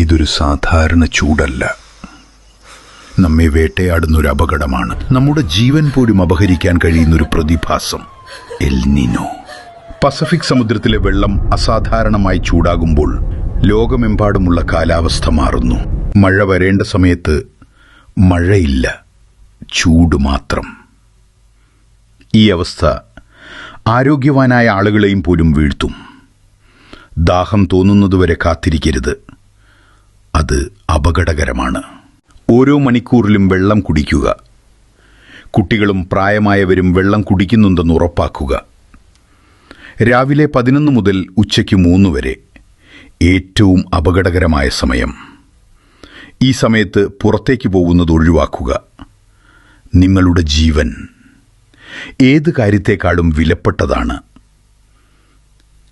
ഇതൊരു സാധാരണ ചൂടല്ല. നമ്മെ വേട്ടയാടുന്നൊരു അപകടമാണ്. നമ്മുടെ ജീവൻ പോലും അപഹരിക്കാൻ കഴിയുന്നൊരു പ്രതിഭാസം, എൽ നിനോ. പസഫിക് സമുദ്രത്തിലെ വെള്ളം അസാധാരണമായി ചൂടാകുമ്പോൾ ലോകമെമ്പാടുമുള്ള കാലാവസ്ഥ മാറുന്നു. മഴ വരേണ്ട സമയത്ത് മഴയില്ല, ചൂട് മാത്രം. ഈ അവസ്ഥ ആരോഗ്യവാനായ ആളുകളെയും പോലും വീഴ്ത്തും. ദാഹം തോന്നുന്നതുവരെ കാത്തിരിക്കരുത്, അത് അപകടകരമാണ്. ഓരോ മണിക്കൂറിലും വെള്ളം കുടിക്കുക. കുട്ടികളും പ്രായമായവരും വെള്ളം കുടിക്കുന്നുണ്ടെന്ന് ഉറപ്പാക്കുക. രാവിലെ 11 മുതൽ ഉച്ചയ്ക്ക് 3 വരെ ഏറ്റവും അപകടകരമായ സമയം. ഈ സമയത്ത് പുറത്തേക്ക് പോകുന്നത് ഒഴിവാക്കുക. നിങ്ങളുടെ ജീവൻ ഏത് കാര്യത്തെക്കാളും വിലപ്പെട്ടതാണ്.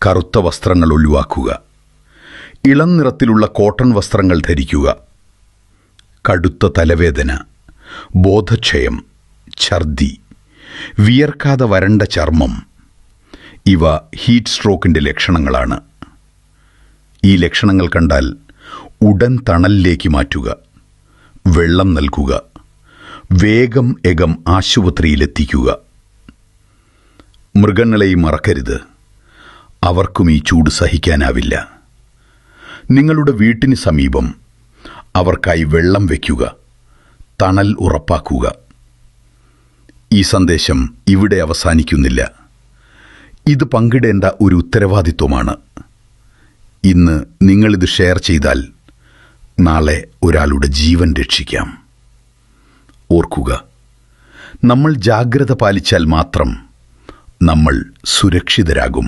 കറുത്ത വസ്ത്രങ്ങൾ ഒഴിവാക്കുക. ഇളം നിറത്തിലുള്ള കോട്ടൺ വസ്ത്രങ്ങൾ ധരിക്കുക. കടുത്ത തലവേദന, ബോധക്ഷയം, ഛർദി, വിയർക്കാതെ വരണ്ട ചർമ്മം, ഇവ ഹീറ്റ് സ്ട്രോക്കിൻ്റെ ലക്ഷണങ്ങളാണ്. ഈ ലക്ഷണങ്ങൾ കണ്ടാൽ ഉടൻ തണലിലേക്ക് മാറ്റുക. വെള്ളം നൽകുക. വേഗം ആശുപത്രിയിലെത്തിക്കുക. മൃഗങ്ങളെയും മറക്കരുത്. അവർക്കും ഈ ചൂട് സഹിക്കാനാവില്ല. നിങ്ങളുടെ വീട്ടിന് സമീപം അവർക്കായി വെള്ളം വയ്ക്കുക. തണൽ ഉറപ്പാക്കുക. ഈ സന്ദേശം ഇവിടെ അവസാനിക്കുന്നില്ല. ഇത് പങ്കിടേണ്ട ഒരു ഉത്തരവാദിത്വമാണ്. ഇന്ന് നിങ്ങളിത് ഷെയർ ചെയ്താൽ നാളെ ഒരാളുടെ ജീവൻ രക്ഷിക്കാം. ഓർക്കുക, നമ്മൾ ജാഗ്രത പാലിച്ചാൽ മാത്രം നമ്മൾ സുരക്ഷിതരാകും.